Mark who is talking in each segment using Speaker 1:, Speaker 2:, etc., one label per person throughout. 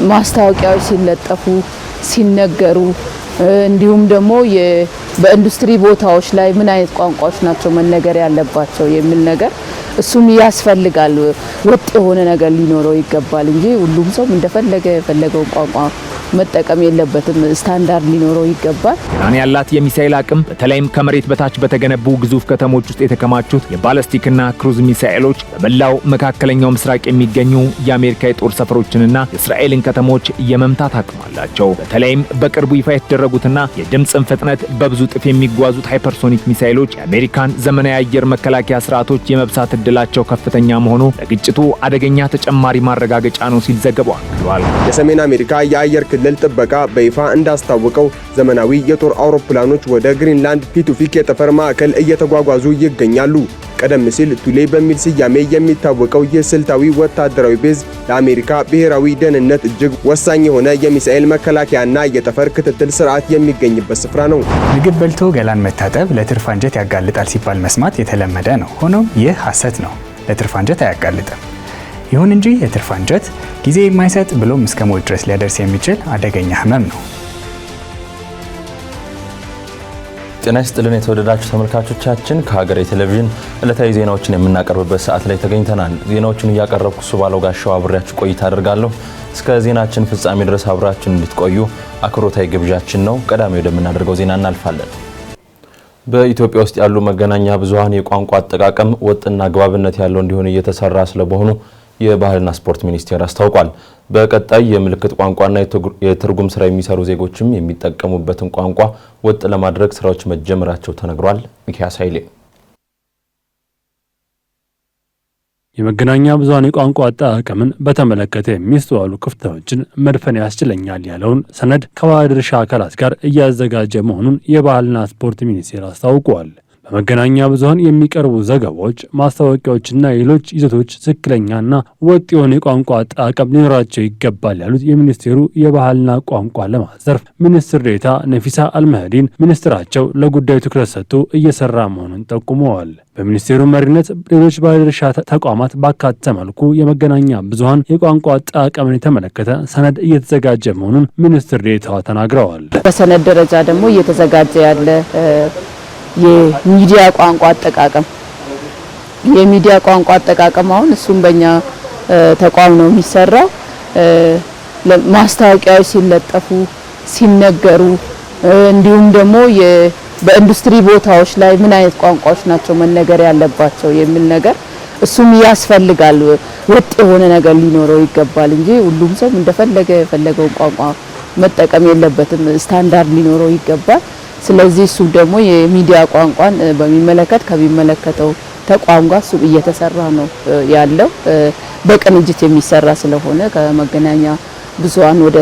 Speaker 1: ማስታወቂያዎች ሲለጠፉ ሲነገሩ እንዲሁም ደግሞ በኢንዱስትሪ ቦታዎች ላይ ምን አይነት ቋንቋዎች ናቸው መነገር ያለባቸው የሚል ነገር እሱም ያስፈልጋል። ወጥ የሆነ ነገር ሊኖረው ይገባል እንጂ ሁሉም ሰው እንደፈለገ የፈለገውን ቋንቋ መጠቀም የለበትም። ስታንዳርድ ሊኖረው ይገባል።
Speaker 2: ኢራን ያላት የሚሳኤል አቅም በተለይም ከመሬት በታች በተገነቡ ግዙፍ ከተሞች ውስጥ የተከማቹት የባለስቲክና ክሩዝ ሚሳኤሎች በመላው መካከለኛው ምስራቅ የሚገኙ የአሜሪካ የጦር ሰፈሮችንና የእስራኤልን ከተሞች የመምታት አቅም አላቸው። በተለይም በቅርቡ ይፋ የተደረጉትና የድምፅን ፍጥነት በብዙ ጥፍ የሚጓዙት ሃይፐርሶኒክ ሚሳኤሎች የአሜሪካን ዘመናዊ አየር መከላከያ ስርዓቶች የመብሳት እድላቸው ከፍተኛ መሆኑ ለግጭቱ አደገኛ ተጨማሪ ማረጋገጫ ነው ሲል ዘገባው አክሏል።
Speaker 3: የሰሜን አሜሪካ የአየር ክልል ጥበቃ በይፋ እንዳስታወቀው ዘመናዊ የጦር አውሮፕላኖች ወደ ግሪንላንድ ፒቱፊክ የጠፈር ማዕከል እየተጓጓዙ ይገኛሉ። ቀደም ሲል ቱሌ በሚል ስያሜ የሚታወቀው የስልታዊ ወታደራዊ ቤዝ ለአሜሪካ ብሔራዊ ደህንነት እጅግ ወሳኝ የሆነ የሚሳኤል መከላከያና የጠፈር ክትትል ስርዓት የሚገኝበት ስፍራ ነው።
Speaker 4: ምግብ በልቶ ገላን መታጠብ ለትርፍ አንጀት ያጋልጣል ሲባል መስማት የተለመደ ነው። ሆኖም ይህ ሐሰት ነው። ለትርፍ አንጀት አያጋልጥም። ይሁን እንጂ የትርፍ አንጀት ጊዜ የማይሰጥ ብሎም እስከ ሞት ድረስ ሊያደርስ የሚችል አደገኛ ህመም ነው።
Speaker 5: ጤና ይስጥልን የተወደዳችሁ ተመልካቾቻችን፣ ከሀገሬ ቴሌቪዥን ዕለታዊ ዜናዎችን የምናቀርብበት ሰዓት ላይ ተገኝተናል። ዜናዎቹን እያቀረብኩ ሱባለው ጋሻው አብሬያችሁ ቆይታ አደርጋለሁ። እስከ ዜናችን ፍጻሜ ድረስ አብራችሁን እንድትቆዩ አክብሮታዊ ግብዣችን ነው። ቀዳሚ ወደምናደርገው ዜና እናልፋለን። በኢትዮጵያ ውስጥ ያሉ መገናኛ ብዙሃን የቋንቋ አጠቃቀም ወጥና አግባብነት ያለው እንዲሆን እየተሰራ ስለመሆኑ የባህልና ስፖርት ሚኒስቴር አስታውቋል። በቀጣይ የምልክት ቋንቋና የትርጉም ስራ የሚሰሩ ዜጎችም የሚጠቀሙበትን ቋንቋ ወጥ ለማድረግ ስራዎች መጀመራቸው ተነግሯል። ሚኪያስ ኃይሌ
Speaker 6: የመገናኛ ብዙሃን የቋንቋ አጠቃቀምን በተመለከተ የሚስተዋሉ ክፍተቶችን መድፈን ያስችለኛል ያለውን ሰነድ ከባለድርሻ አካላት ጋር እያዘጋጀ መሆኑን የባህልና ስፖርት ሚኒስቴር አስታውቋል። በመገናኛ ብዙሃን የሚቀርቡ ዘገባዎች፣ ማስታወቂያዎችና ሌሎች ይዘቶች ትክክለኛና ወጥ የሆነ የቋንቋ አጠቃቀም ሊኖራቸው ይገባል ያሉት የሚኒስቴሩ የባህልና ቋንቋ ልማት ዘርፍ ሚኒስትር ዴኤታ ነፊሳ አልመህዲን ሚኒስትራቸው ለጉዳዩ ትኩረት ሰጥቶ እየሰራ መሆኑን ጠቁመዋል። በሚኒስቴሩ መሪነት ሌሎች ባለድርሻ ተቋማት ባካተተ መልኩ የመገናኛ ብዙሃን የቋንቋ አጠቃቀምን የተመለከተ ሰነድ እየተዘጋጀ መሆኑን ሚኒስትር ዴኤታዋ ተናግረዋል።
Speaker 1: በሰነድ ደረጃ ደግሞ እየተዘጋጀ ያለ የሚዲያ ቋንቋ አጠቃቀም አሁን እሱም በእኛ ተቋም ነው የሚሰራው። ማስታወቂያዎች ሲለጠፉ ሲነገሩ እንዲሁም ደግሞ በኢንዱስትሪ ቦታዎች ላይ ምን አይነት ቋንቋዎች ናቸው መነገር ያለባቸው የሚል ነገር እሱም ያስፈልጋል። ወጥ የሆነ ነገር ሊኖረው ይገባል እንጂ ሁሉም ሰው እንደፈለገ የፈለገውን ቋንቋ መጠቀም የለበትም። ስታንዳርድ ሊኖረው ይገባል። ስለዚህ እሱ ደግሞ የሚዲያ ቋንቋን በሚመለከት ከሚመለከተው ተቋም ጋር እሱ እየተሰራ ነው ያለው። በቅንጅት የሚሰራ ስለሆነ ከመገናኛ ብዙሃን ወደ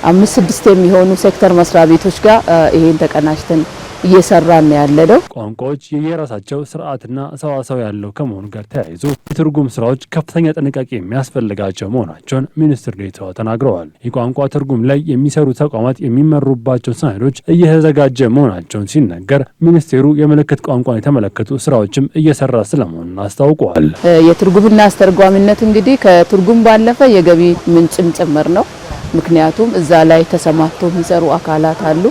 Speaker 1: 5-6 የሚሆኑ ሴክተር መስሪያ ቤቶች ጋር ይሄን ተቀናጅተን እየሰራን ያለነው።
Speaker 6: ቋንቋዎች የየራሳቸው ስርዓትና ሰዋሰው ያለው ከመሆኑ ጋር ተያይዞ የትርጉም ስራዎች ከፍተኛ ጥንቃቄ የሚያስፈልጋቸው መሆናቸውን ሚኒስትር ዴኤታዋ ተናግረዋል። የቋንቋ ትርጉም ላይ የሚሰሩ ተቋማት የሚመሩባቸው ሰነዶች እየተዘጋጀ መሆናቸውን ሲነገር ሚኒስቴሩ የምልክት ቋንቋን የተመለከቱ ስራዎችም እየሰራ ስለመሆኑን አስታውቀዋል።
Speaker 1: የትርጉምና አስተርጓሚነት እንግዲህ ከትርጉም ባለፈ የገቢ ምንጭም ጭምር ነው። ምክንያቱም እዛ ላይ ተሰማርተው የሚሰሩ አካላት አሉ።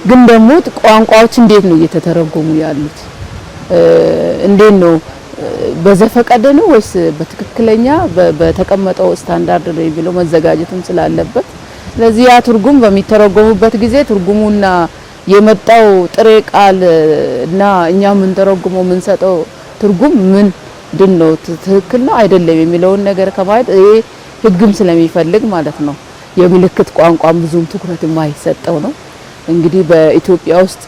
Speaker 1: ግን ደግሞ ቋንቋዎች እንዴት ነው እየተተረጎሙ ያሉት? እንዴት ነው በዘፈቀደ ነው ወይስ በትክክለኛ በተቀመጠው ስታንዳርድ ነው የሚለው መዘጋጀትም ስላለበት፣ ስለዚህ ያ ትርጉም በሚተረጎሙበት ጊዜ ትርጉሙና የመጣው ጥሬ ቃል እና እኛ ምን ተረጉመው ምን ሰጠው ትርጉም ምንድን ነው ትክክል ነው አይደለም የሚለውን ነገር ከማየት ይሄ ህግም ስለሚፈልግ ማለት ነው የምልክት ቋንቋም ብዙም ትኩረት የማይሰጠው ነው። እንግዲህ በኢትዮጵያ ውስጥ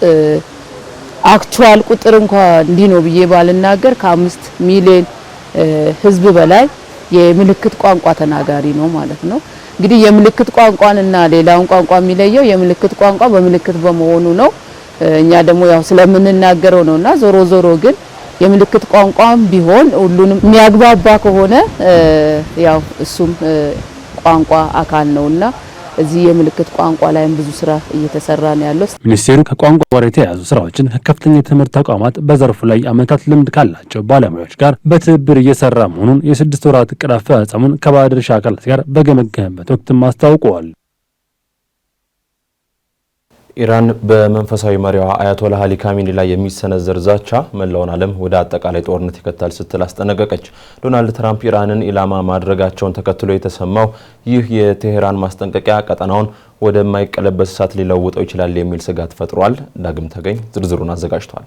Speaker 1: አክቹዋል ቁጥር እንኳን እንዲህ ነው ብዬ ባልናገር ከ5 ሚሊዮን ህዝብ በላይ የምልክት ቋንቋ ተናጋሪ ነው ማለት ነው። እንግዲህ የምልክት ቋንቋንና ሌላውን ቋንቋ የሚለየው የምልክት ቋንቋ በምልክት በመሆኑ ነው። እኛ ደግሞ ያው ስለምንናገረው ነውና ዞሮ ግን የምልክት ቋንቋም ቢሆን ሁሉንም የሚያግባባ ከሆነ ያው እሱም ቋንቋ አካል ነውና እዚህ የምልክት ቋንቋ ላይም ብዙ ስራ እየተሰራ ነው ያለው።
Speaker 6: ሚኒስቴሩ ከቋንቋ ጋር የተያያዙ ስራዎችን ከከፍተኛ የትምህርት ተቋማት በዘርፉ ላይ ዓመታት ልምድ ካላቸው ባለሙያዎች ጋር በትብብር እየሰራ መሆኑን የ6 ወራት እቅድ አፈጻጸሙን ከባለድርሻ አካላት ጋር በገመገመበት ወቅትም አስታውቀዋል።
Speaker 5: ኢራን በመንፈሳዊ መሪዋ አያቶላህ አሊ ካሚኒ ላይ የሚሰነዘር ዛቻ መላውን ዓለም ወደ አጠቃላይ ጦርነት ይከታል ስትል አስጠነቀቀች። ዶናልድ ትራምፕ ኢራንን ኢላማ ማድረጋቸውን ተከትሎ የተሰማው ይህ የቴሄራን ማስጠንቀቂያ ቀጠናውን ወደማይቀለበስ እሳት ሊለውጠው ይችላል የሚል ስጋት ፈጥሯል። ዳግም ተገኝ ዝርዝሩን አዘጋጅቷል።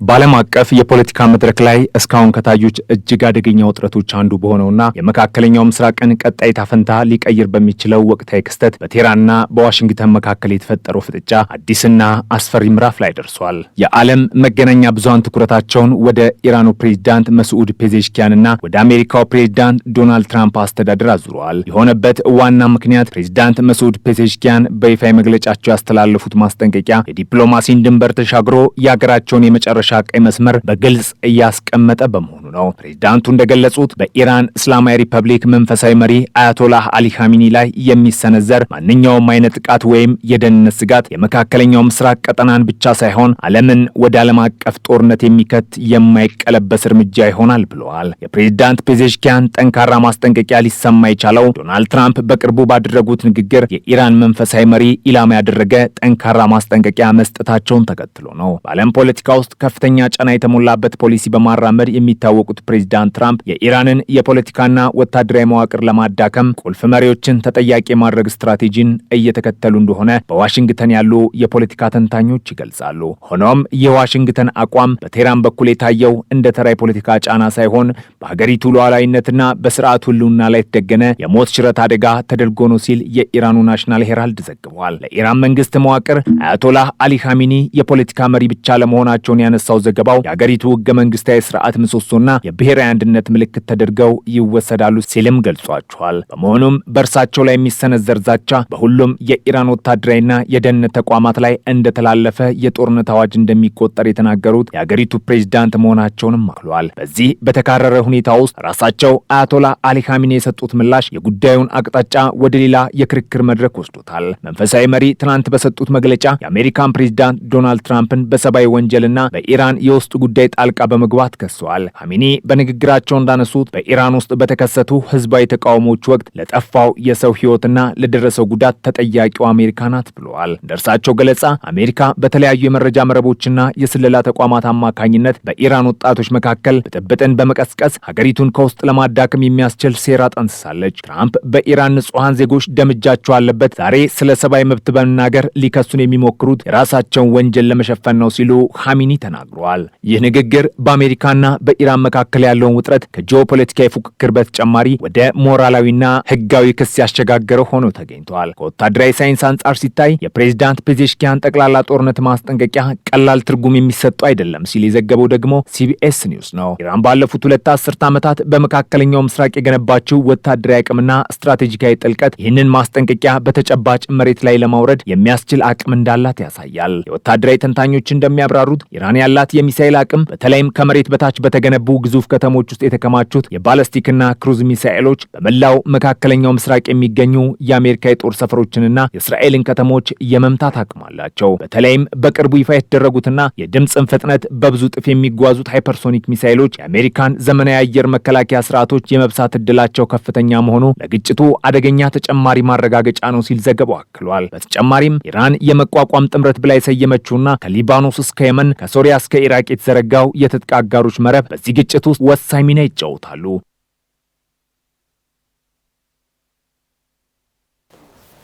Speaker 2: በዓለም አቀፍ የፖለቲካ መድረክ ላይ እስካሁን ከታዩት እጅግ አደገኛ ውጥረቶች አንዱ በሆነውና የመካከለኛው ምስራቅን ቀጣይ ታፈንታ ሊቀይር በሚችለው ወቅታዊ ክስተት በቴህራንና በዋሽንግተን መካከል የተፈጠረው ፍጥጫ አዲስና አስፈሪ ምዕራፍ ላይ ደርሷል። የዓለም መገናኛ ብዙሃን ትኩረታቸውን ወደ ኢራኑ ፕሬዝዳንት መስዑድ ፔዜሽኪያንና ወደ አሜሪካው ፕሬዝዳንት ዶናልድ ትራምፕ አስተዳደር አዙረዋል። የሆነበት ዋና ምክንያት ፕሬዝዳንት መስዑድ ፔዜሽኪያን በይፋ መግለጫቸው ያስተላለፉት ማስጠንቀቂያ የዲፕሎማሲን ድንበር ተሻግሮ የሀገራቸውን የመጨረሻ ቀይ መስመር በግልጽ እያስቀመጠ በመሆኑ ነው። ፕሬዝዳንቱ እንደገለጹት በኢራን እስላማዊ ሪፐብሊክ መንፈሳዊ መሪ አያቶላህ አሊ ካሚኒ ላይ የሚሰነዘር ማንኛውም አይነት ጥቃት ወይም የደህንነት ስጋት የመካከለኛው ምስራቅ ቀጠናን ብቻ ሳይሆን ዓለምን ወደ ዓለም አቀፍ ጦርነት የሚከት የማይቀለበስ እርምጃ ይሆናል ብለዋል። የፕሬዝዳንት ፔዜሽኪያን ጠንካራ ማስጠንቀቂያ ሊሰማ የቻለው ዶናልድ ትራምፕ በቅርቡ ባደረጉት ንግግር የኢራን መንፈሳዊ መሪ ኢላማ ያደረገ ጠንካራ ማስጠንቀቂያ መስጠታቸውን ተከትሎ ነው። በዓለም ፖለቲካ ውስጥ ከፍተኛ ጫና የተሞላበት ፖሊሲ በማራመድ የሚታወቁት ፕሬዝዳንት ትራምፕ የኢራንን የፖለቲካና ወታደራዊ መዋቅር ለማዳከም ቁልፍ መሪዎችን ተጠያቂ የማድረግ ስትራቴጂን እየተከተሉ እንደሆነ በዋሽንግተን ያሉ የፖለቲካ ተንታኞች ይገልጻሉ። ሆኖም የዋሽንግተን አቋም በቴህራን በኩል የታየው እንደ ተራ የፖለቲካ ጫና ሳይሆን በሀገሪቱ ሉዓላዊነትና በስርዓቱ ሕልውና ላይ የተደገነ የሞት ሽረት አደጋ ተደርጎ ነው ሲል የኢራኑ ናሽናል ሄራልድ ዘግቧል። ለኢራን መንግስት መዋቅር አያቶላህ አሊ ካሚኒ የፖለቲካ መሪ ብቻ ለመሆናቸውን ያነሳው ዘገባው የሀገሪቱ ህገ መንግስታዊ ስርዓት ምሰሶና የብሔራዊ አንድነት ምልክት ተደርገው ይወሰዳሉ ሲልም ገልጿቸዋል። በመሆኑም በእርሳቸው ላይ የሚሰነዘር ዛቻ በሁሉም የኢራን ወታደራዊና የደህንነት ተቋማት ላይ እንደተላለፈ የጦርነት አዋጅ እንደሚቆጠር የተናገሩት የሀገሪቱ ፕሬዝዳንት መሆናቸውንም አክለዋል። በዚህ በተካረረ ሁኔታ ውስጥ ራሳቸው አያቶላህ አሊ ካሚኒ የሰጡት ምላሽ የጉዳዩን አቅጣጫ ወደ ሌላ የክርክር መድረክ ወስዶታል። መንፈሳዊ መሪ ትናንት በሰጡት መግለጫ የአሜሪካን ፕሬዝዳንት ዶናልድ ትራምፕን በሰብአዊ ወንጀልና በኢራን የውስጥ ጉዳይ ጣልቃ በመግባት ከሰዋል። ካሚኒ በንግግራቸው እንዳነሱት በኢራን ውስጥ በተከሰቱ ህዝባዊ ተቃውሞዎች ወቅት ለጠፋው የሰው ህይወትና ለደረሰው ጉዳት ተጠያቂው አሜሪካ ናት ብለዋል። እንደርሳቸው ገለጻ አሜሪካ በተለያዩ የመረጃ መረቦችና የስለላ ተቋማት አማካኝነት በኢራን ወጣቶች መካከል ብጥብጥን በመቀስቀስ ሀገሪቱን ከውስጥ ለማዳከም የሚያስችል ሴራ ጠንስሳለች። ትራምፕ በኢራን ንጹሐን ዜጎች ደም እጃቸው አለበት፣ ዛሬ ስለ ሰብአዊ መብት በመናገር ሊከሱን የሚሞክሩት የራሳቸውን ወንጀል ለመሸፈን ነው ሲሉ ካሚኒ ተናግረዋል። ይህ ንግግር በአሜሪካና በኢራን መካከል ያለውን ውጥረት ከጂኦፖለቲካዊ ፉክክር በተጨማሪ ወደ ሞራላዊና ህጋዊ ክስ ያሸጋገረው ሆኖ ተገኝቷል። ከወታደራዊ ሳይንስ አንጻር ሲታይ የፕሬዝዳንት ፔዜሽኪያን ጠቅላላ ጦርነት ማስጠንቀቂያ ቀላል ትርጉም የሚሰጠው አይደለም ሲል የዘገበው ደግሞ ሲቢኤስ ኒውስ ነው። ኢራን ባለፉት 2 አስርት ዓመታት በመካከለኛው ምስራቅ የገነባችው ወታደራዊ አቅምና ስትራቴጂካዊ ጥልቀት ይህንን ማስጠንቀቂያ በተጨባጭ መሬት ላይ ለማውረድ የሚያስችል አቅም እንዳላት ያሳያል። የወታደራዊ ተንታኞች እንደሚያብራሩት ኢራን ያላት የሚሳኤል አቅም በተለይም ከመሬት በታች በተገነቡ ግዙፍ ከተሞች ውስጥ የተከማቹት የባለስቲክና ክሩዝ ሚሳኤሎች በመላው መካከለኛው ምስራቅ የሚገኙ የአሜሪካ የጦር ሰፈሮችንና የእስራኤልን ከተሞች የመምታት አቅም አላቸው። በተለይም በቅርቡ ይፋ የተደረጉትና የድምፅን ፍጥነት በብዙ ጥፍ የሚጓዙት ሃይፐርሶኒክ ሚሳኤሎች የአሜሪካን ዘመናዊ አየር መከላከያ ስርዓቶች የመብሳት እድላቸው ከፍተኛ መሆኑ ለግጭቱ አደገኛ ተጨማሪ ማረጋገጫ ነው ሲል ዘገባው አክሏል። በተጨማሪም ኢራን የመቋቋም ጥምረት ብላ የሰየመችውና ከሊባኖስ እስከ የመን ከሶሪያ እስከ ኢራቅ የተዘረጋው የትጥቅ አጋሮች መረብ በዚህ ግጭት ውስጥ ወሳኝ ሚና ይጫወታሉ።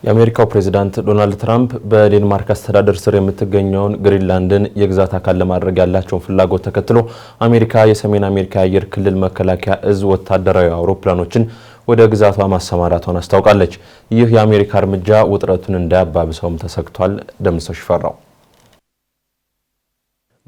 Speaker 5: የአሜሪካው ፕሬዝዳንት ዶናልድ ትራምፕ በዴንማርክ አስተዳደር ስር የምትገኘውን ግሪንላንድን የግዛት አካል ለማድረግ ያላቸውን ፍላጎት ተከትሎ አሜሪካ የሰሜን አሜሪካ የአየር ክልል መከላከያ እዝ ወታደራዊ አውሮፕላኖችን ወደ ግዛቷ ማሰማራቷን አስታውቃለች። ይህ የአሜሪካ እርምጃ ውጥረቱን እንዳያባብሰውም ተሰግቷል። ደምሰው ሽፈራው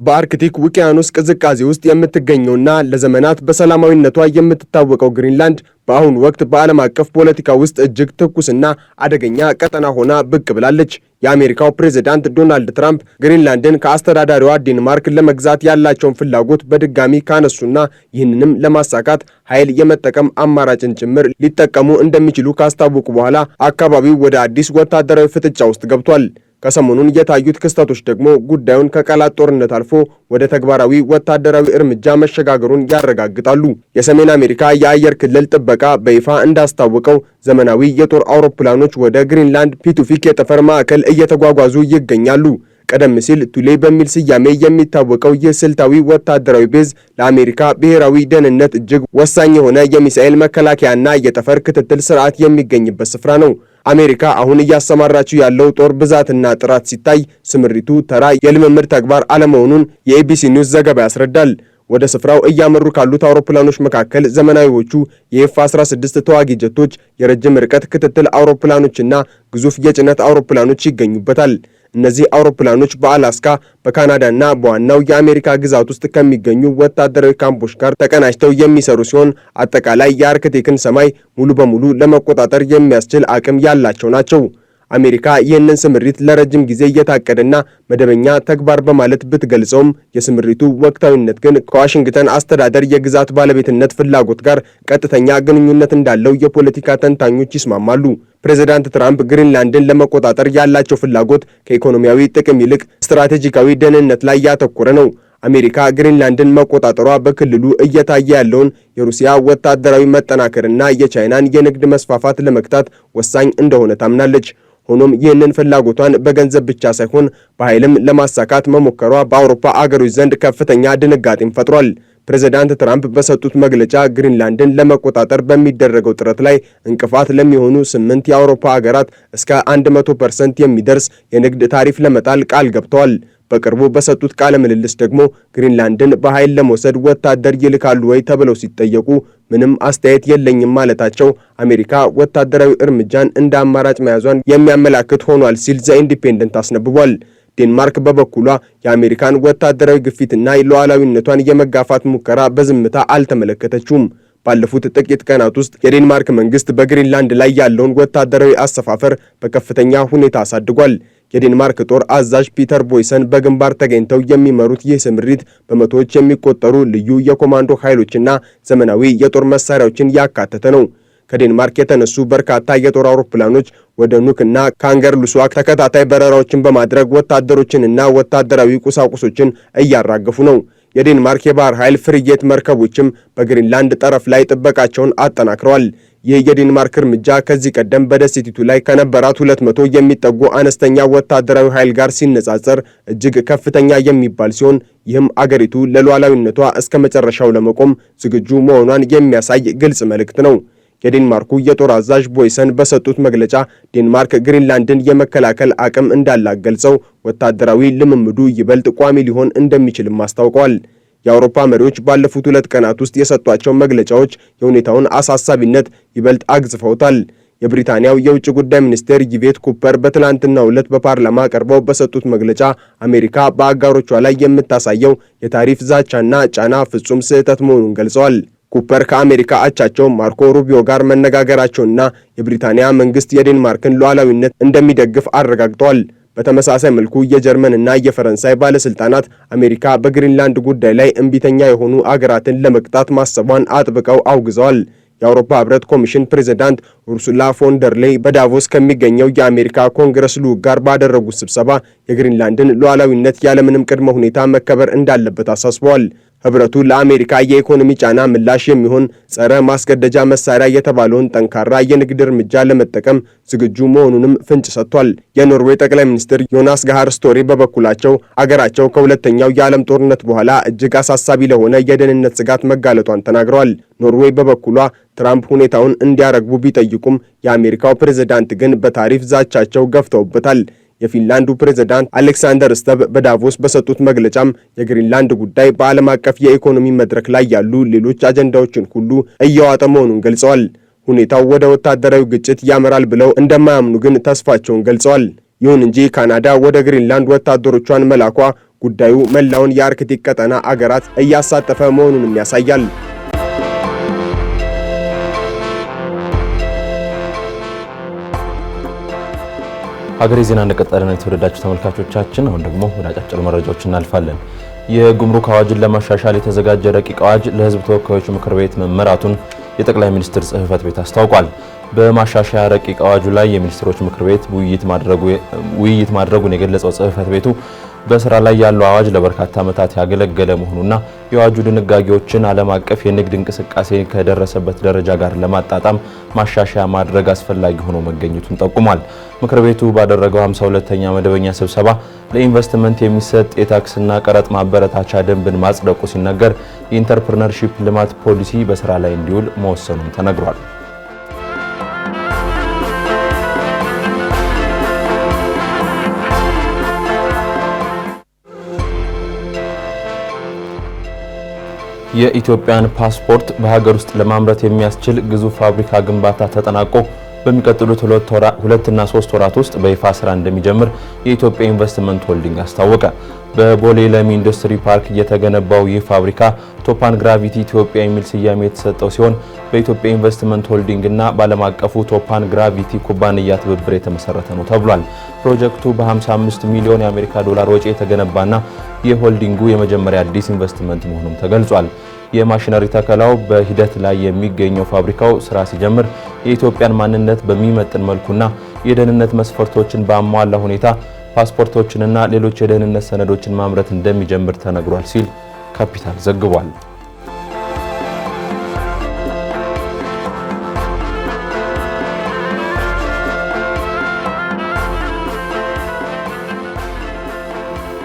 Speaker 3: በአርክቲክ ውቅያኖስ ቅዝቃዜ ውስጥ የምትገኘውና ለዘመናት በሰላማዊነቷ የምትታወቀው ግሪንላንድ በአሁኑ ወቅት በዓለም አቀፍ ፖለቲካ ውስጥ እጅግ ትኩስና አደገኛ ቀጠና ሆና ብቅ ብላለች። የአሜሪካው ፕሬዝዳንት ዶናልድ ትራምፕ ግሪንላንድን ከአስተዳዳሪዋ ዴንማርክ ለመግዛት ያላቸውን ፍላጎት በድጋሚ ካነሱና ይህንንም ለማሳካት ኃይል የመጠቀም አማራጭን ጭምር ሊጠቀሙ እንደሚችሉ ካስታወቁ በኋላ አካባቢው ወደ አዲስ ወታደራዊ ፍጥጫ ውስጥ ገብቷል። ከሰሞኑን የታዩት ክስተቶች ደግሞ ጉዳዩን ከቃላት ጦርነት አልፎ ወደ ተግባራዊ ወታደራዊ እርምጃ መሸጋገሩን ያረጋግጣሉ። የሰሜን አሜሪካ የአየር ክልል ጥበቃ በይፋ እንዳስታወቀው ዘመናዊ የጦር አውሮፕላኖች ወደ ግሪንላንድ ፒቱፊክ የጠፈር ማዕከል እየተጓጓዙ ይገኛሉ። ቀደም ሲል ቱሌ በሚል ስያሜ የሚታወቀው ይህ ስልታዊ ወታደራዊ ቤዝ ለአሜሪካ ብሔራዊ ደህንነት እጅግ ወሳኝ የሆነ የሚሳኤል መከላከያና የጠፈር ክትትል ስርዓት የሚገኝበት ስፍራ ነው። አሜሪካ አሁን እያሰማራችው ያለው ጦር ብዛትና ጥራት ሲታይ ስምሪቱ ተራ የልምምድ ተግባር አለመሆኑን የኤቢሲ ኒውስ ዘገባ ያስረዳል። ወደ ስፍራው እያመሩ ካሉት አውሮፕላኖች መካከል ዘመናዊዎቹ የኤፍ-16 ተዋጊ ጀቶች፣ የረጅም ርቀት ክትትል አውሮፕላኖችና ግዙፍ የጭነት አውሮፕላኖች ይገኙበታል። እነዚህ አውሮፕላኖች በአላስካ በካናዳና በዋናው የአሜሪካ ግዛት ውስጥ ከሚገኙ ወታደራዊ ካምፖች ጋር ተቀናጅተው የሚሰሩ ሲሆን አጠቃላይ የአርክቲክን ሰማይ ሙሉ በሙሉ ለመቆጣጠር የሚያስችል አቅም ያላቸው ናቸው። አሜሪካ ይህንን ስምሪት ለረጅም ጊዜ እየታቀደና መደበኛ ተግባር በማለት ብትገልጸውም የስምሪቱ ወቅታዊነት ግን ከዋሽንግተን አስተዳደር የግዛት ባለቤትነት ፍላጎት ጋር ቀጥተኛ ግንኙነት እንዳለው የፖለቲካ ተንታኞች ይስማማሉ። ፕሬዝዳንት ትራምፕ ግሪንላንድን ለመቆጣጠር ያላቸው ፍላጎት ከኢኮኖሚያዊ ጥቅም ይልቅ ስትራቴጂካዊ ደህንነት ላይ ያተኮረ ነው። አሜሪካ ግሪንላንድን መቆጣጠሯ በክልሉ እየታየ ያለውን የሩሲያ ወታደራዊ መጠናከርና የቻይናን የንግድ መስፋፋት ለመግታት ወሳኝ እንደሆነ ታምናለች። ሆኖም ይህንን ፍላጎቷን በገንዘብ ብቻ ሳይሆን በኃይልም ለማሳካት መሞከሯ በአውሮፓ አገሮች ዘንድ ከፍተኛ ድንጋጤን ፈጥሯል። ፕሬዝዳንት ትራምፕ በሰጡት መግለጫ ግሪንላንድን ለመቆጣጠር በሚደረገው ጥረት ላይ እንቅፋት ለሚሆኑ 8 የአውሮፓ ሀገራት እስከ 100% የሚደርስ የንግድ ታሪፍ ለመጣል ቃል ገብተዋል። በቅርቡ በሰጡት ቃለ ምልልስ ደግሞ ግሪንላንድን በኃይል ለመውሰድ ወታደር ይልካሉ ወይ ተብለው ሲጠየቁ ምንም አስተያየት የለኝም ማለታቸው አሜሪካ ወታደራዊ እርምጃን እንደ አማራጭ መያዟን የሚያመላክት ሆኗል ሲል ዘ ኢንዲፔንደንት አስነብቧል። ዴንማርክ በበኩሏ የአሜሪካን ወታደራዊ ግፊትና ሉዓላዊነቷን የመጋፋት ሙከራ በዝምታ አልተመለከተችውም። ባለፉት ጥቂት ቀናት ውስጥ የዴንማርክ መንግስት በግሪንላንድ ላይ ያለውን ወታደራዊ አሰፋፈር በከፍተኛ ሁኔታ አሳድጓል። የዴንማርክ ጦር አዛዥ ፒተር ቦይሰን በግንባር ተገኝተው የሚመሩት ይህ ስምሪት በመቶዎች የሚቆጠሩ ልዩ የኮማንዶ ኃይሎችና ዘመናዊ የጦር መሳሪያዎችን ያካተተ ነው። ከዴንማርክ የተነሱ በርካታ የጦር አውሮፕላኖች ወደ ኑክና ካንገርሉስዋክ ተከታታይ በረራዎችን በማድረግ ወታደሮችንና ወታደራዊ ቁሳቁሶችን እያራገፉ ነው። የዴንማርክ የባህር ኃይል ፍሪጌት መርከቦችም በግሪንላንድ ጠረፍ ላይ ጥበቃቸውን አጠናክረዋል። ይህ የዴንማርክ እርምጃ ከዚህ ቀደም በደሴቲቱ ላይ ከነበራት 200 የሚጠጉ አነስተኛ ወታደራዊ ኃይል ጋር ሲነጻጸር እጅግ ከፍተኛ የሚባል ሲሆን ይህም አገሪቱ ለሉዓላዊነቷ እስከ መጨረሻው ለመቆም ዝግጁ መሆኗን የሚያሳይ ግልጽ መልእክት ነው። የዴንማርኩ የጦር አዛዥ ቦይሰን በሰጡት መግለጫ ዴንማርክ ግሪንላንድን የመከላከል አቅም እንዳላት ገልጸው ወታደራዊ ልምምዱ ይበልጥ ቋሚ ሊሆን እንደሚችልም አስታውቀዋል። የአውሮፓ መሪዎች ባለፉት 2 ቀናት ውስጥ የሰጧቸው መግለጫዎች የሁኔታውን አሳሳቢነት ይበልጥ አግዝፈውታል። የብሪታንያው የውጭ ጉዳይ ሚኒስቴር ይቬት ኩፐር በትላንትናው ዕለት በፓርላማ ቀርበው በሰጡት መግለጫ አሜሪካ በአጋሮቿ ላይ የምታሳየው የታሪፍ ዛቻና ጫና ፍጹም ስህተት መሆኑን ገልጸዋል። ኩፐር ከአሜሪካ አቻቸው ማርኮ ሩቢዮ ጋር መነጋገራቸውና የብሪታንያ መንግስት የዴንማርክን ሉዓላዊነት እንደሚደግፍ አረጋግጠዋል። በተመሳሳይ መልኩ የጀርመንና የፈረንሳይ ባለስልጣናት አሜሪካ በግሪንላንድ ጉዳይ ላይ እምቢተኛ የሆኑ አገራትን ለመቅጣት ማሰቧን አጥብቀው አውግዘዋል። የአውሮፓ ህብረት ኮሚሽን ፕሬዝዳንት ኡርሱላ ፎን ደር ሌይ በዳቮስ ከሚገኘው የአሜሪካ ኮንግረስ ልዑክ ጋር ባደረጉት ስብሰባ የግሪንላንድን ሉዓላዊነት ያለምንም ቅድመ ሁኔታ መከበር እንዳለበት አሳስበዋል። ህብረቱ ለአሜሪካ የኢኮኖሚ ጫና ምላሽ የሚሆን ጸረ ማስገደጃ መሳሪያ የተባለውን ጠንካራ የንግድ እርምጃ ለመጠቀም ዝግጁ መሆኑንም ፍንጭ ሰጥቷል። የኖርዌይ ጠቅላይ ሚኒስትር ዮናስ ጋር ስቶሪ በበኩላቸው አገራቸው ከሁለተኛው የዓለም ጦርነት በኋላ እጅግ አሳሳቢ ለሆነ የደህንነት ስጋት መጋለጧን ተናግረዋል። ኖርዌይ በበኩሏ ትራምፕ ሁኔታውን እንዲያረግቡ ቢጠይቁም የአሜሪካው ፕሬዝዳንት ግን በታሪፍ ዛቻቸው ገፍተውበታል። የፊንላንዱ ፕሬዝዳንት አሌክሳንደር ስተብ በዳቮስ በሰጡት መግለጫም የግሪንላንድ ጉዳይ በዓለም አቀፍ የኢኮኖሚ መድረክ ላይ ያሉ ሌሎች አጀንዳዎችን ሁሉ እየዋጠ መሆኑን ገልጸዋል። ሁኔታው ወደ ወታደራዊ ግጭት ያመራል ብለው እንደማያምኑ ግን ተስፋቸውን ገልጸዋል። ይሁን እንጂ ካናዳ ወደ ግሪንላንድ ወታደሮቿን መላኳ ጉዳዩ መላውን የአርክቲክ ቀጠና አገራት እያሳተፈ መሆኑንም ያሳያል።
Speaker 5: ሀገሬ ዜና እንደቀጠለ ነው። የተወደዳችሁ ተመልካቾቻችን፣ አሁን ደግሞ ወደ አጫጭር መረጃዎች እናልፋለን። የጉምሩክ አዋጅን ለማሻሻል የተዘጋጀ ረቂቅ አዋጅ ለሕዝብ ተወካዮች ምክር ቤት መመራቱን የጠቅላይ ሚኒስትር ጽሕፈት ቤት አስታውቋል። በማሻሻያ ረቂቅ አዋጁ ላይ የሚኒስትሮች ምክር ቤት ውይይት ማድረጉን የገለጸው ጽሕፈት ቤቱ በስራ ላይ ያለው አዋጅ ለበርካታ ዓመታት ያገለገለ መሆኑና የአዋጁ ድንጋጌዎችን ዓለም አቀፍ የንግድ እንቅስቃሴ ከደረሰበት ደረጃ ጋር ለማጣጣም ማሻሻያ ማድረግ አስፈላጊ ሆኖ መገኘቱን ጠቁሟል። ምክር ቤቱ ባደረገው 52ኛ መደበኛ ስብሰባ ለኢንቨስትመንት የሚሰጥ የታክስና ቀረጥ ማበረታቻ ደንብን ማጽደቁ ሲነገር የኢንተርፕረነርሺፕ ልማት ፖሊሲ በስራ ላይ እንዲውል መወሰኑም ተነግሯል። የኢትዮጵያን ፓስፖርት በሀገር ውስጥ ለማምረት የሚያስችል ግዙፍ ፋብሪካ ግንባታ ተጠናቆ በሚቀጥሉት 2 እና 3 ወራት ውስጥ በይፋ ስራ እንደሚጀምር የኢትዮጵያ ኢንቨስትመንት ሆልዲንግ አስታወቀ። በቦሌ ለሚ ኢንዱስትሪ ፓርክ የተገነባው ይህ ፋብሪካ ቶፓን ግራቪቲ ኢትዮጵያ የሚል ስያሜ የተሰጠው ሲሆን በኢትዮጵያ ኢንቨስትመንት ሆልዲንግ እና በዓለም አቀፉ ቶፓን ግራቪቲ ኩባንያ ትብብር የተመሰረተ ነው ተብሏል። ፕሮጀክቱ በ55 ሚሊዮን የአሜሪካ ዶላር ወጪ የተገነባና የሆልዲንጉ የመጀመሪያ አዲስ ኢንቨስትመንት መሆኑም ተገልጿል። የማሽነሪ ተከላው በሂደት ላይ የሚገኘው ፋብሪካው ስራ ሲጀምር የኢትዮጵያን ማንነት በሚመጥን መልኩና የደህንነት መስፈርቶችን በአሟላ ሁኔታ ፓስፖርቶችንና ሌሎች የደህንነት ሰነዶችን ማምረት እንደሚጀምር ተነግሯል ሲል ካፒታል ዘግቧል።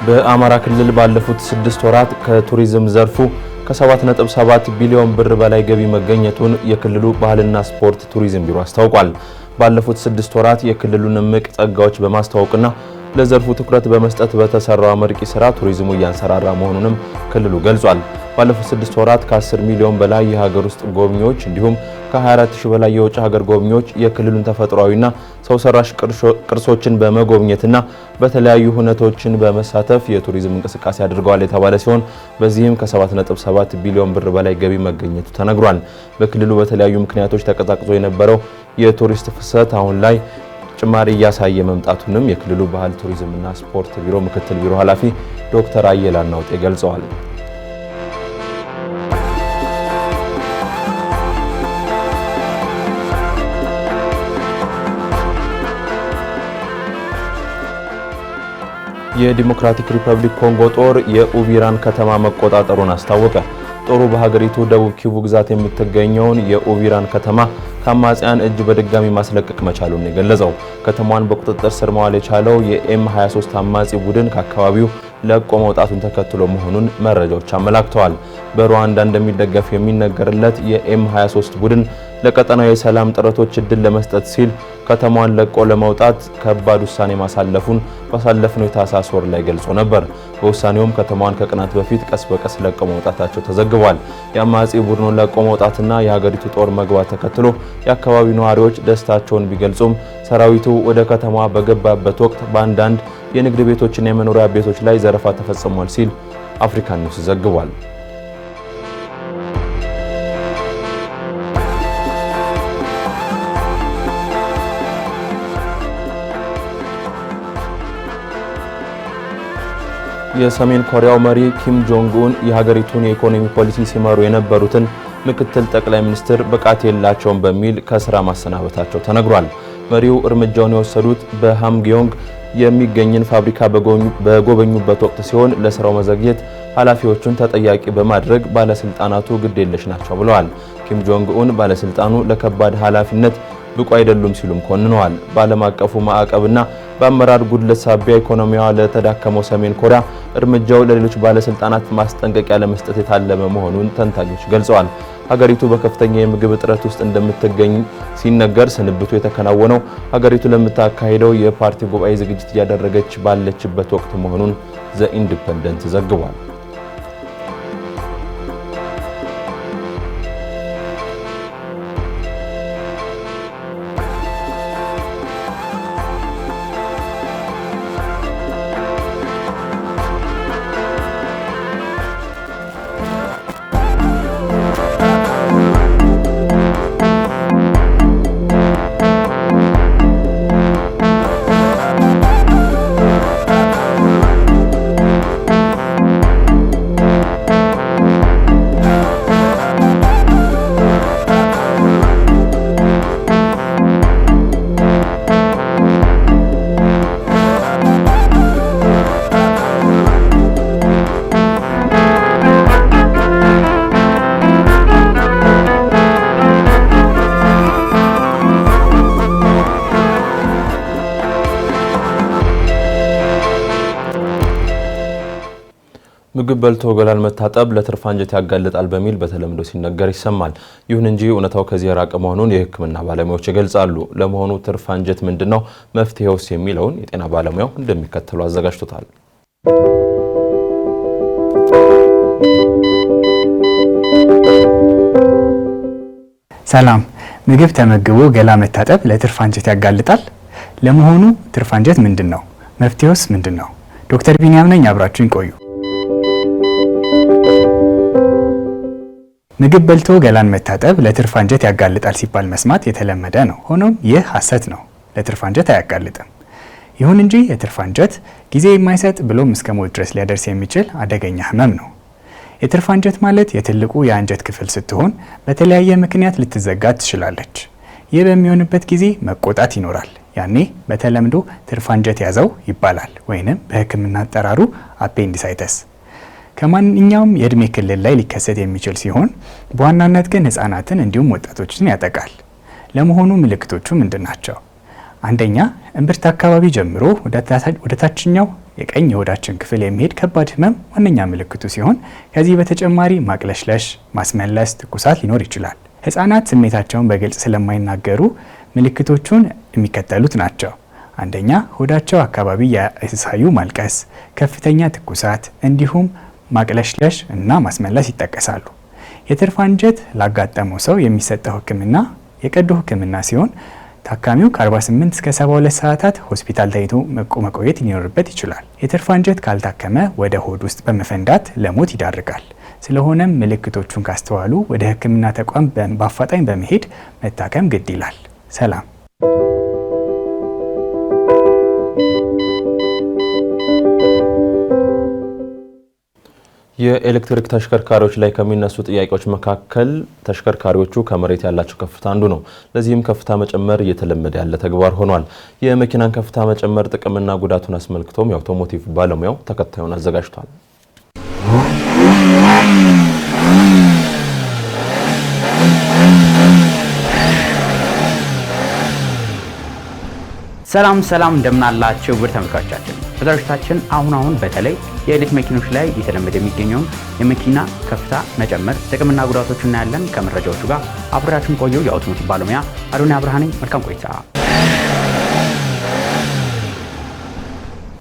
Speaker 5: በአማራ ክልል ባለፉት 6 ወራት ከቱሪዝም ዘርፉ ከ7.7 ቢሊዮን ብር በላይ ገቢ መገኘቱን የክልሉ ባህልና ስፖርት ቱሪዝም ቢሮ አስታውቋል። ባለፉት 6 ወራት የክልሉን እምቅ ጸጋዎች በማስተዋወቅና ለዘርፉ ትኩረት በመስጠት በተሰራው አመርቂ ስራ ቱሪዝሙ እያንሰራራ መሆኑንም ክልሉ ገልጿል። ባለፉት 6 ወራት ከ10 ሚሊዮን በላይ የሀገር ውስጥ ጎብኚዎች እንዲሁም ከ24000 በላይ የውጭ ሀገር ጎብኚዎች የክልሉን ተፈጥሯዊና ሰው ሰራሽ ቅርሶችን በመጎብኘትና በተለያዩ ሁነቶችን በመሳተፍ የቱሪዝም እንቅስቃሴ አድርገዋል የተባለ ሲሆን በዚህም ከ7.7 ቢሊዮን ብር በላይ ገቢ መገኘቱ ተነግሯል። በክልሉ በተለያዩ ምክንያቶች ተቀዛቅዞ የነበረው የቱሪስት ፍሰት አሁን ላይ ጭማሪ እያሳየ መምጣቱንም የክልሉ ባህል ቱሪዝምና ስፖርት ቢሮ ምክትል ቢሮ ኃላፊ ዶክተር አየላ ናውጤ ገልጸዋል። የዲሞክራቲክ ሪፐብሊክ ኮንጎ ጦር የኡቪራን ከተማ መቆጣጠሩን አስታወቀ። ጦሩ በሀገሪቱ ደቡብ ኪቩ ግዛት የምትገኘውን የኡቪራን ከተማ ከአማጽያን እጅ በድጋሚ ማስለቀቅ መቻሉን የገለጸው ከተማዋን በቁጥጥር ስር መዋል የቻለው የኤም23 አማጺ ቡድን ከአካባቢው ለቆ መውጣቱን ተከትሎ መሆኑን መረጃዎች አመላክተዋል። በሩዋንዳ እንደሚደገፍ የሚነገርለት የኤም23 ቡድን ለቀጠናው የሰላም ጥረቶች እድል ለመስጠት ሲል ከተማዋን ለቆ ለመውጣት ከባድ ውሳኔ ማሳለፉን ባሳለፍነው የታህሳስ ወር ላይ ገልጾ ነበር። በውሳኔውም ከተማዋን ከቀናት በፊት ቀስ በቀስ ለቆ መውጣታቸው ተዘግቧል። የአማጺ ቡድኑን ለቆ መውጣትና የሀገሪቱ ጦር መግባት ተከትሎ የአካባቢው ነዋሪዎች ደስታቸውን ቢገልጹም ሰራዊቱ ወደ ከተማዋ በገባበት ወቅት በአንዳንድ የንግድ ቤቶችና የመኖሪያ ቤቶች ላይ ዘረፋ ተፈጽሟል ሲል አፍሪካ ኒውስ ዘግቧል። የሰሜን ኮሪያው መሪ ኪም ጆንግ ኡን የሀገሪቱን የኢኮኖሚ ፖሊሲ ሲመሩ የነበሩትን ምክትል ጠቅላይ ሚኒስትር ብቃት የላቸውም በሚል ከስራ ማሰናበታቸው ተነግሯል። መሪው እርምጃውን የወሰዱት በሃምጊዮንግ የሚገኝን ፋብሪካ በጎበኙበት ወቅት ሲሆን ለስራው መዘግየት ኃላፊዎቹን ተጠያቂ በማድረግ ባለስልጣናቱ ግዴለሽ ናቸው ብለዋል። ኪም ጆንግ ኡን ባለስልጣኑ ለከባድ ኃላፊነት ብቁ አይደሉም ሲሉም ኮንነዋል። በዓለም አቀፉ ማዕቀብና በአመራር ጉድለት ሳቢያ ኢኮኖሚዋ ለተዳከመው ሰሜን ኮሪያ እርምጃው ለሌሎች ባለስልጣናት ማስጠንቀቂያ ለመስጠት የታለመ መሆኑን ተንታኞች ገልጸዋል። ሀገሪቱ በከፍተኛ የምግብ እጥረት ውስጥ እንደምትገኝ ሲነገር ስንብቱ የተከናወነው ሀገሪቱ ለምታካሄደው የፓርቲ ጉባኤ ዝግጅት እያደረገች ባለችበት ወቅት መሆኑን ዘ ኢንዲፔንደንት ዘግቧል። ምግብ በልቶ ገላን መታጠብ ለትርፍ አንጀት ያጋልጣል በሚል በተለምዶ ሲነገር ይሰማል። ይሁን እንጂ እውነታው ከዚህ የራቀ መሆኑን የሕክምና ባለሙያዎች ይገልጻሉ። ለመሆኑ ትርፍ አንጀት ምንድነው? መፍትሄውስ? የሚለውን የጤና ባለሙያው እንደሚከተለው አዘጋጅቶታል።
Speaker 4: ሰላም። ምግብ ተመግቦ ገላ መታጠብ ለትርፍ አንጀት ያጋልጣል? ለመሆኑ ትርፍ አንጀት ምንድነው? መፍትሄውስ ምንድነው? ዶክተር ቢኒያም ነኝ፣ አብራችሁን ቆዩ። ምግብ በልቶ ገላን መታጠብ ለትርፍ አንጀት ያጋልጣል ሲባል መስማት የተለመደ ነው። ሆኖም ይህ ሐሰት ነው። ለትርፍ አንጀት አያጋልጥም። ይሁን እንጂ የትርፍ አንጀት ጊዜ የማይሰጥ ብሎም እስከ ሞት ድረስ ሊያደርስ የሚችል አደገኛ ህመም ነው። የትርፍ አንጀት ማለት የትልቁ የአንጀት ክፍል ስትሆን በተለያየ ምክንያት ልትዘጋ ትችላለች። ይህ በሚሆንበት ጊዜ መቆጣት ይኖራል። ያኔ በተለምዶ ትርፍ አንጀት ያዘው ይባላል፣ ወይንም በሕክምና አጠራሩ አፔንዲሳይተስ። ከማንኛውም የእድሜ ክልል ላይ ሊከሰት የሚችል ሲሆን በዋናነት ግን ህጻናትን እንዲሁም ወጣቶችን ያጠቃል። ለመሆኑ ምልክቶቹ ምንድን ናቸው? አንደኛ፣ እምብርት አካባቢ ጀምሮ ወደ ታችኛው የቀኝ የሆዳችን ክፍል የሚሄድ ከባድ ህመም ዋነኛ ምልክቱ ሲሆን ከዚህ በተጨማሪ ማቅለሽለሽ፣ ማስመለስ፣ ትኩሳት ሊኖር ይችላል። ህጻናት ስሜታቸውን በግልጽ ስለማይናገሩ ምልክቶቹን የሚከተሉት ናቸው። አንደኛ፣ ሆዳቸው አካባቢ ያሳዩ ማልቀስ፣ ከፍተኛ ትኩሳት እንዲሁም ማቅለሽለሽ እና ማስመለስ ይጠቀሳሉ። የትርፍ አንጀት ላጋጠመው ሰው የሚሰጠው ህክምና የቀዶ ህክምና ሲሆን ታካሚው ከ48 እስከ 72 ሰዓታት ሆስፒታል ተይቶ መቆየት ሊኖርበት ይችላል። የትርፍ አንጀት ካልታከመ ወደ ሆድ ውስጥ በመፈንዳት ለሞት ይዳርጋል። ስለሆነም ምልክቶቹን ካስተዋሉ ወደ ህክምና ተቋም በአፋጣኝ በመሄድ መታከም ግድ ይላል። ሰላም።
Speaker 5: የኤሌክትሪክ ተሽከርካሪዎች ላይ ከሚነሱ ጥያቄዎች መካከል ተሽከርካሪዎቹ ከመሬት ያላቸው ከፍታ አንዱ ነው። ለዚህም ከፍታ መጨመር እየተለመደ ያለ ተግባር ሆኗል። የመኪናን ከፍታ መጨመር ጥቅምና ጉዳቱን አስመልክቶም የአውቶሞቲቭ ባለሙያው ተከታዩን አዘጋጅቷል።
Speaker 7: ሰላም እንደምናላችሁ ውድ ተመልካቾቻችን፣ በዛሬዎቻችን አሁን በተለይ የኤሌክትሪክ መኪኖች ላይ እየተለመደ የሚገኘው የመኪና ከፍታ መጨመር ጥቅምና ጉዳቶቹ እናያለን። ከመረጃዎቹ ጋር አብራችሁን ቆዩ። የአውቶሞቲቭ ባለሙያ አዶንያ አብርሃኔ፣ መልካም ቆይታ።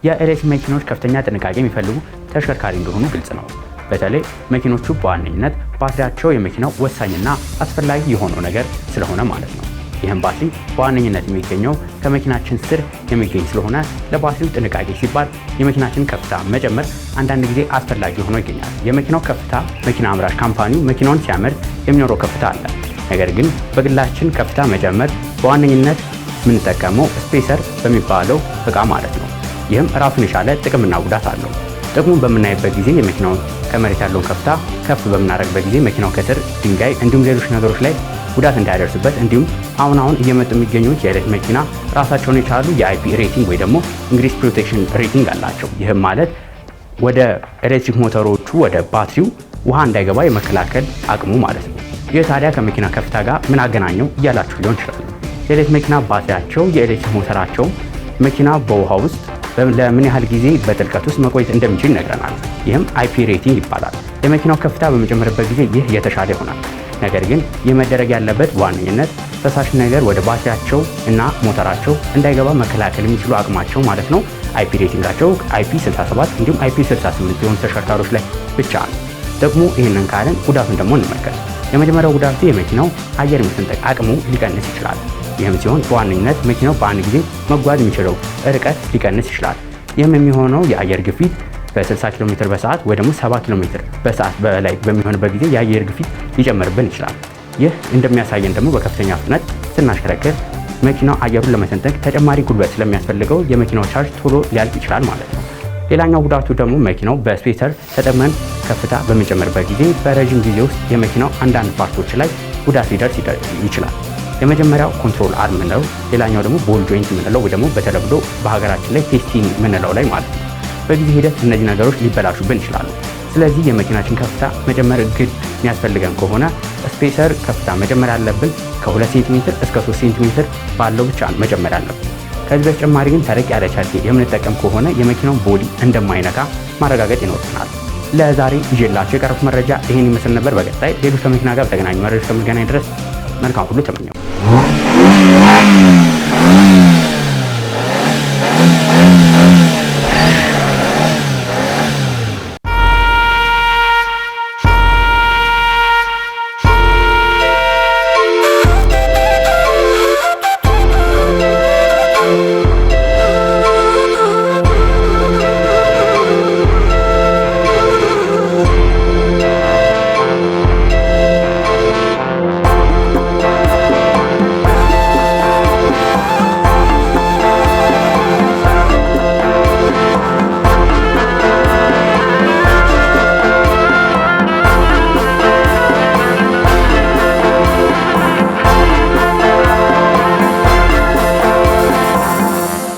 Speaker 7: የኤሌክትሪክ መኪኖች ከፍተኛ ጥንቃቄ የሚፈልጉ ተሽከርካሪ እንደሆኑ ግልጽ ነው። በተለይ መኪኖቹ በዋነኝነት ባትሪያቸው የመኪናው ወሳኝና አስፈላጊ የሆነው ነገር ስለሆነ ማለት ነው። ይህም ባትሪ በዋነኝነት የሚገኘው ከመኪናችን ስር የሚገኝ ስለሆነ ለባትሪው ጥንቃቄ ሲባል የመኪናችን ከፍታ መጨመር አንዳንድ ጊዜ አስፈላጊ ሆኖ ይገኛል። የመኪናው ከፍታ መኪና አምራች ካምፓኒው መኪናውን ሲያመርት የሚኖረው ከፍታ አለ። ነገር ግን በግላችን ከፍታ መጨመር በዋነኝነት የምንጠቀመው ስፔሰር በሚባለው እቃ ማለት ነው። ይህም ራሱን የቻለ ጥቅምና ጉዳት አለው። ጥቅሙን በምናይበት ጊዜ የመኪናው ከመሬት ያለውን ከፍታ ከፍ በምናደርግበት ጊዜ መኪናው ከስር ድንጋይ እንዲሁም ሌሎች ነገሮች ላይ ጉዳት እንዳያደርስበት እንዲሁም አሁን እየመጡ የሚገኙት የኤሌክትሪክ መኪና ራሳቸውን የቻሉ የአይፒ ሬቲንግ ወይ ደግሞ እንግሊዝ ፕሮቴክሽን ሬቲንግ አላቸው። ይህም ማለት ወደ ኤሌክትሪክ ሞተሮቹ ወደ ባትሪው ውሃ እንዳይገባ የመከላከል አቅሙ ማለት ነው። ይህ ታዲያ ከመኪና ከፍታ ጋር ምን አገናኘው እያላችሁ ሊሆን ይችላል። የኤሌክትሪክ መኪና ባትሪያቸው የኤሌክትሪክ ሞተራቸው መኪና በውሃ ውስጥ ለምን ያህል ጊዜ በጥልቀት ውስጥ መቆየት እንደሚችል ይነግረናል። ይህም አይፒ ሬቲንግ ይባላል። የመኪናው ከፍታ በሚጨምርበት ጊዜ ይህ የተሻለ ይሆናል። ነገር ግን የመደረግ ያለበት በዋነኝነት ፈሳሽ ነገር ወደ ባትሪያቸው እና ሞተራቸው እንዳይገባ መከላከል የሚችሉ አቅማቸው ማለት ነው አይፒ ሬቲንጋቸው አይፒ 67 እንዲሁም አይፒ 68 የሆኑ ተሽከርካሪዎች ላይ ብቻ ነው። ደግሞ ይህንን ካለን ጉዳቱን ደግሞ እንመልከት። የመጀመሪያው ጉዳቱ የመኪናው አየር የመሰንጠቅ አቅሙ ሊቀንስ ይችላል። ይህም ሲሆን በዋነኝነት መኪናው በአንድ ጊዜ መጓዝ የሚችለው ርቀት ሊቀንስ ይችላል። ይህም የሚሆነው የአየር ግፊት በ60 ኪሎ ሜትር በሰዓት ወይ ደግሞ 70 ኪሎ ሜትር በሰዓት በላይ በሚሆንበት ጊዜ የአየር ግፊት ሊጨምርብን ይችላል። ይህ እንደሚያሳየን ደግሞ በከፍተኛ ፍጥነት ስናሽከረክር መኪናው አየሩን ለመሰንጠቅ ተጨማሪ ጉልበት ስለሚያስፈልገው የመኪናው ቻርጅ ቶሎ ሊያልቅ ይችላል ማለት ነው። ሌላኛው ጉዳቱ ደግሞ መኪናው በስፔሰር ተጠቅመን ከፍታ በሚጨምርበት ጊዜ በረዥም ጊዜ ውስጥ የመኪናው አንዳንድ ፓርቶች ላይ ጉዳት ሊደርስ ይችላል። የመጀመሪያው ኮንትሮል አርም ምንለው፣ ሌላኛው ደግሞ ቦል ጆይንት ምንለው ወይ ደግሞ በተለምዶ በሀገራችን ላይ ቴስቲንግ ምንለው ላይ ማለት ነው። በጊዜ ሂደት እነዚህ ነገሮች ሊበላሹብን ይችላሉ። ስለዚህ የመኪናችን ከፍታ መጨመር ግድ የሚያስፈልገን ከሆነ ስፔሰር ከፍታ መጨመር ያለብን ከ2 ሴንቲሜትር እስከ 3 ሴንቲሜትር ባለው ብቻ መጨመር ያለብን። ከዚህ በተጨማሪ ግን ተለቅ ያለ ቻርጅ የምንጠቀም ከሆነ የመኪናውን ቦዲ እንደማይነካ ማረጋገጥ ይኖርብናል። ለዛሬ ይዤላችሁ የቀረቡት መረጃ ይሄን ይመስል ነበር። በቀጣይ ሌሎች ከመኪና ጋር በተገናኙ መረጃዎች እስከምንገናኝ ድረስ መልካም ሁሉ ተመኘው።